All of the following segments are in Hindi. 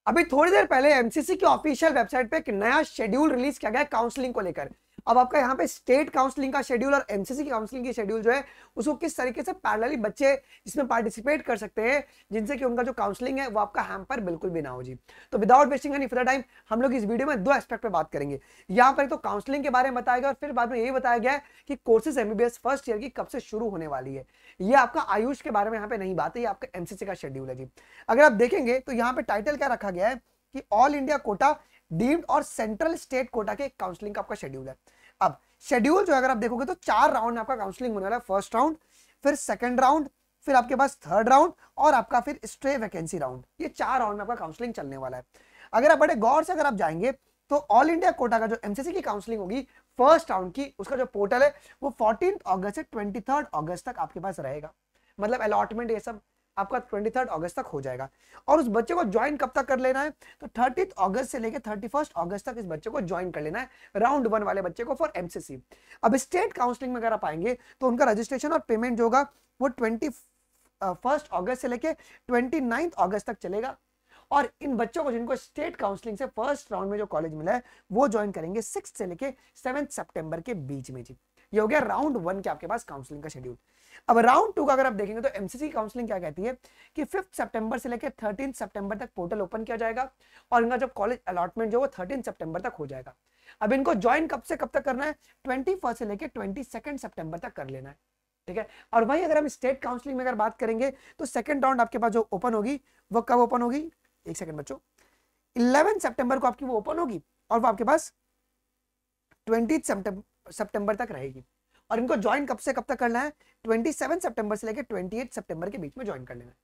अभी थोड़ी देर पहले एमसीसी की ऑफिशियल वेबसाइट पे एक नया शेड्यूल रिलीज किया गया है काउंसलिंग को लेकर। अब आपका यहाँ पे स्टेट काउंसलिंग का शेड्यूल और एमसीसी की काउंसलिंग की शेड्यूल जो है उसको किस तरीके से पैरेलली बच्चे इसमें पार्टिसिपेट कर सकते हैं, जिनसे कि उनका जो काउंसलिंग है वो आपका हैम्पर बिल्कुल भी ना हो जी। तो without wasting any further time हम लोग इस वीडियो में दो एस्पेक्ट पे बात करेंगे। यहाँ पर तो काउंसलिंग के बारे में बताया गया और फिर बाद में यही बताया गया है कि कोर्सेज एमबीबीएस फर्स्ट ईयर की कब से शुरू होने वाली है। ये आपका आयुष के बारे में यहाँ पे नहीं बात है, ये आपका एमसीसी का शेड्यूल है जी। अगर आप देखेंगे तो यहाँ पे टाइटल क्या रखा गया है कि ऑल इंडिया कोटा डीम्ड और सेंट्रल स्टेट कोटा के काउंसलिंग का आपका शेड्यूल है। अब शेड्यूल जो अगर आप देखोगे तो 4 राउंड में आपका काउंसलिंग होने वाला है। फर्स्ट राउंड, फिर सेकंड राउंड, फिर आपके पास थर्ड राउंड और आपका फिर स्ट्रे वैकेंसी राउंड। ये 4 राउंड में आपका काउंसलिंग चलने वाला है। अगर आप बड़े गौर से अगर आप जाएंगे तो ऑल इंडिया कोटा का जो एमसीसी की काउंसलिंग होगी फर्स्ट राउंड की, उसका जो पोर्टल है वो 14 अगस्त से 23 अगस्त तक आपके पास रहेगा। मतलब अलॉटमेंट ये सब आपका 23 अगस्त तक हो जाएगा। और उस बच्चे को ज्वाइन कब तक कर लेना है, तो 30 अगस्त से लेकर 31 अगस्त तक इस बच्चे को ज्वाइन कर लेना है, राउंड 1 वाले बच्चे को फॉर एमसीसी। अब स्टेट काउंसलिंग में अगर आप आएंगे तो उनका रजिस्ट्रेशन और पेमेंट जो होगा वो 21 अगस्त से लेकर 29 अगस्त तक चलेगा। और इन बच्चों को जिनको स्टेट काउंसलिंग से फर्स्ट राउंड में जो कॉलेज मिला है वो ज्वाइन करेंगे 6 से लेके 7 सितंबर के बीच में जी। ये हो गया राउंड 1 के आपके पास काउंसलिंग का शेड्यूल। अब राउंड 2 का अगर आप देखेंगे तो एमसीसी काउंसलिंग क्या कहती है कि 5 सितंबर से लेकर 13 सितंबर तक पोर्टल ओपन किया जाएगा और इनका जो कॉलेज अलॉटमेंट जो वो 13 सितंबर तक हो जाएगा। अब इनको ज्वाइन कब से कब तक करना है, 21 से लेकर 22 सितंबर तक कर लेना है, ठीक है। और वहीं अगर हम स्टेट काउंसलिंग में अगर बात करेंगे तो सेकंड राउंड आपके पास जो ओपन होगी वो कब ओपन होगी, एक सेकंड बच्चों, 11 सितंबर को आपकी वो ओपन होगी और वो आपके पास 20 सितंबर तक रहेगी। और इनको ज्वाइन कब से कब तक करना है, 27 सितंबर से लेकर 28 सितंबर के बीच में ज्वाइन कर लेना है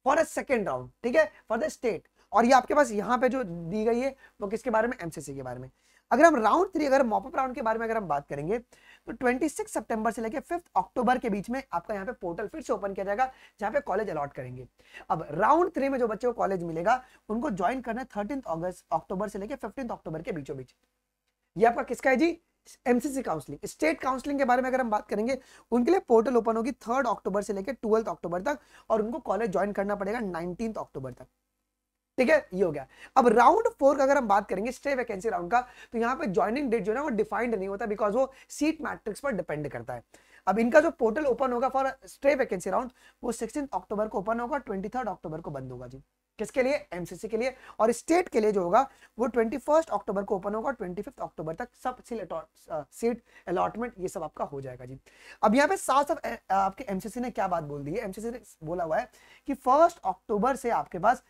फॉर अ सेकंड राउंड, ठीक है, फॉर द स्टेट। और ये आपके पास यहाँ पे जो दी गई है वो किसके बारे में, एमसीसी के बारे में। अगर हम राउंड 3 अगर मॉपअप राउंड के बारे में अगर हम बात करेंगे तो 26 सितंबर से लेकर 5 अक्टूबर के बीच में आपका यहाँ पे पोर्टल फिर से ओपन किया जाएगा जहाँ पे कॉलेज अलॉट करेंगे। अब राउंड 3 में जो बच्चों को कॉलेज मिलेगा उनको ज्वाइन करना है 13 अक्टूबर से लेकर 15 अक्टूबर के बीचों बीच। ये आपका किसका है जी, एमसीसी काउंसलिंग। स्टेट काउंसलिंग के बारे में अगर हम बात करेंगे उनके लिए पोर्टल ओपन होगी 3 अक्टूबर से लेकर 12 अक्टूबर तक और उनको कॉलेज ज्वाइन करना पड़ेगा 19 अक्टूबर तक, ठीक है। ये हो गया। अब राउंड 4 का अगर हम बात करेंगे स्टे वैकेंसी राउंड का, तो यहाँ पे ज्वाइनिंग डेट जो है वो डिफाइंड नहीं होता बिकॉज वो सीट मैट्रिक्स पर डिपेंड करता है। अब इनका जो पोर्टल ओपन होगा फॉर स्टे वैकेंसी राउंड वो 16 अक्टूबर को ओपन होगा, 23 अक्टूबर को बंद होगा जी। किसके लिए, एमसीसी के लिए। और स्टेट के लिए जो होगा वो 21 अक्टूबर को ओपन होगा, 25 अक्टूबर तक सब सीट अलॉटमेंट ये सब आपका हो जाएगा जी। अब यहाँ पे साथ साथ आपके एमसीसी ने क्या बात बोल दी है, एमसीसी ने बोला हुआ है कि 1 अक्टूबर से आपके पास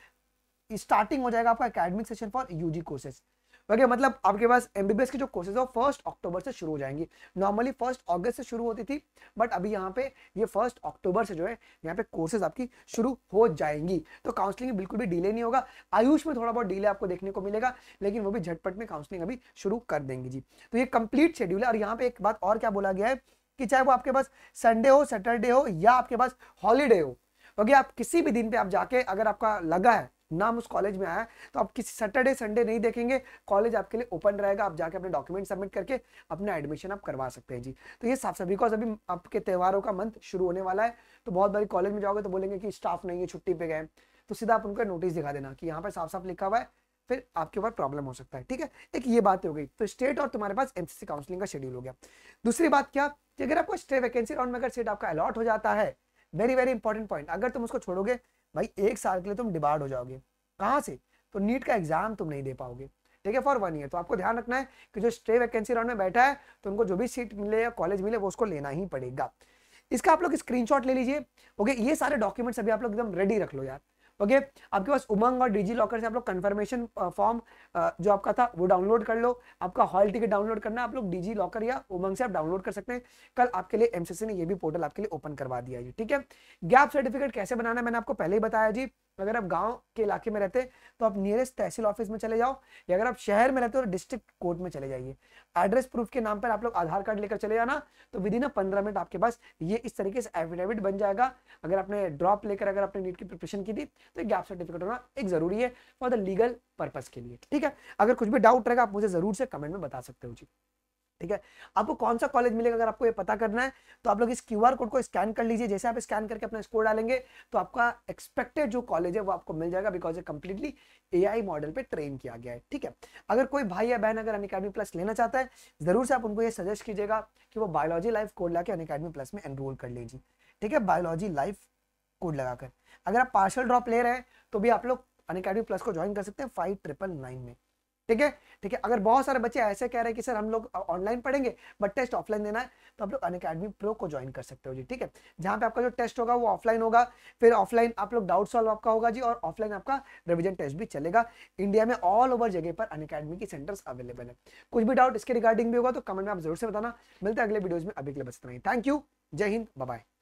स्टार्टिंग हो जाएगा आपका academic session for UG courses. वगैरह मतलब आपके पास एमबीबीएस की जो कोर्सेज है वो 1 अक्टूबर से शुरू हो जाएंगी। नॉर्मली 1 अगस्त से शुरू होती थी बट अभी यहाँ पे ये 1 अक्टूबर से जो है यहाँ पे कोर्सेज आपकी शुरू हो जाएंगी। तो काउंसलिंग में बिल्कुल भी डिले नहीं होगा। आयुष में थोड़ा बहुत डिले आपको देखने को मिलेगा लेकिन वो भी झटपट में काउंसलिंग अभी शुरू कर देंगी जी। तो ये कंप्लीट शेड्यूल है। और यहाँ पे एक बात और क्या बोला गया है कि चाहे वो आपके पास संडे हो, सैटरडे हो या आपके पास हॉलीडे हो, ओके, आप किसी भी दिन पे आप जाके अगर आपका लगा है नाम उस कॉलेज में आया है तो आप किसी सैटरडे संडे नहीं देखेंगे, कॉलेज आपके लिए ओपन रहेगा। आप जाके अपने डॉक्यूमेंट सबमिट करके अपना एडमिशन आप करवा सकते हैं जी। तो ये साफ साफ बिकॉज अभी आपके त्योहारों का मंथ शुरू होने वाला है तो बहुत बड़ी कॉलेज में जाओगे तो बोलेंगे कि स्टाफ नहीं है, छुट्टी पे गए, तो सीधा आप उनका नोटिस दिखा देना कि यहाँ पर साफ साफ लिखा हुआ है, फिर आपके ऊपर प्रॉब्लम हो सकता है, ठीक है। एक ये बात हो गई। तो स्टेट और तुम्हारे पास एमसीसी काउंसलिंग का शेड्यूल हो गया। दूसरी बात क्या कि अगर आपको स्टे वैकेंसी राउंड में अगर सीट आपका अलॉट हो जाता है, वेरी वेरी इंपॉर्टेंट पॉइंट, अगर तुम उसको छोड़ोगे भाई 1 साल के लिए तुम डिबार्ड हो जाओगे। कहां से, तो नीट का एग्जाम तुम नहीं दे पाओगे, ठीक है, फॉर 1 ईयर। तो आपको ध्यान रखना है कि जो स्टे वैकेंसी राउंड में बैठा है तो उनको जो भी सीट मिले या कॉलेज मिले वो उसको लेना ही पड़ेगा। इसका आप लोग स्क्रीनशॉट ले लीजिए, ओके। ये सारे डॉक्यूमेंट्स अभी आप लोग एकदम रेडी रख लो यार, ओके। आपके पास उमंग और डिजी लॉकर से आप लोग कंफर्मेशन फॉर्म जो आपका था वो डाउनलोड कर लो। आपका हॉल टिकट डाउनलोड करना आप लोग डिजी लॉकर या उमंग से आप डाउनलोड कर सकते हैं। कल आपके लिए एमसीसी ने ये भी पोर्टल आपके लिए ओपन करवा दिया है, ठीक है। गैप सर्टिफिकेट कैसे बनाना है मैंने आपको पहले ही बताया जी। अगर आप गांव के इलाके में रहते हैं तो आप नियरेस्ट तहसील ऑफिस में चले जाओ, या अगर आप शहर में रहते हो तो डिस्ट्रिक्ट कोर्ट में चले जाइए। एड्रेस प्रूफ के नाम पर आप लोग आधार कार्ड लेकर चले जाना, तो विद इन 15 मिनट आपके पास ये इस तरीके से एफिडेविट बन जाएगा। अगर आपने ड्रॉप लेकर अगर आपने नीट की प्रिपरेशन की थी तो गैप सर्टिफिकेट होना एक जरूरी है फॉर द लीगल पर्पज के लिए, ठीक है। अगर कुछ भी डाउट रहेगा आप मुझे जरूर से कमेंट में बता सकते हो जी। ठीक है। आपको कौन सा कॉलेज मिलेगा अगर आपको ये पता करना है तो आप लोग इस क्यूआर कोड को स्कैन कर लीजिए। जैसे आप स्कैन करके अपना स्कोर डालेंगे तो आपका एक्सपेक्टेड जो कॉलेज है वो आपको मिल जाएगा, बिकॉज ये कंप्लीटली एआई मॉडल पे ट्रेन किया गया है। ठीक है। अगर कोई भाई या बहन अगर अनअकैडमी प्लस लेना चाहता है, जरूर से आप उनको ये सजेस्ट कीजिएगा कि वो बायोलॉजी लाइफ कोड लाके अनअकैडमी प्लस में एनरोल कर लीजिए। ठीक है, बायोलॉजी लाइफ कोड लगाकर। अगर आप पार्शियल ड्रॉप ले रहे हैं तो भी आप लोग अनअकैडमी प्लस को ज्वाइन कर सकते हैं 5999 में। ठीक है। ठीक है, अगर बहुत सारे बच्चे ऐसे कह रहे हैं कि सर हम लोग ऑनलाइन पढ़ेंगे बट टेस्ट ऑफलाइन देना है, तो आप लोग अनअकैडमी प्रो को ज्वाइन कर सकते हो जी। ठीक है, जहां पे आपका जो टेस्ट होगा वो ऑफलाइन होगा, फिर ऑफलाइन आप लोग डाउट सॉल्व आपका होगा जी, और ऑफलाइन आपका रिवीजन टेस्ट भी चलेगा। इंडिया में ऑल ओवर जगह पर अनअकैडमी की सेंटर्स अवेलेबल है। कुछ भी डाउट इसके रिगार्डिंग भी होगा तो कमेंट में आप जरूर से बताना। मिलते हैं अगले वीडियोज में, अभी के लिए बस इतना ही। थैंक यू, जय हिंद, बाय बाय।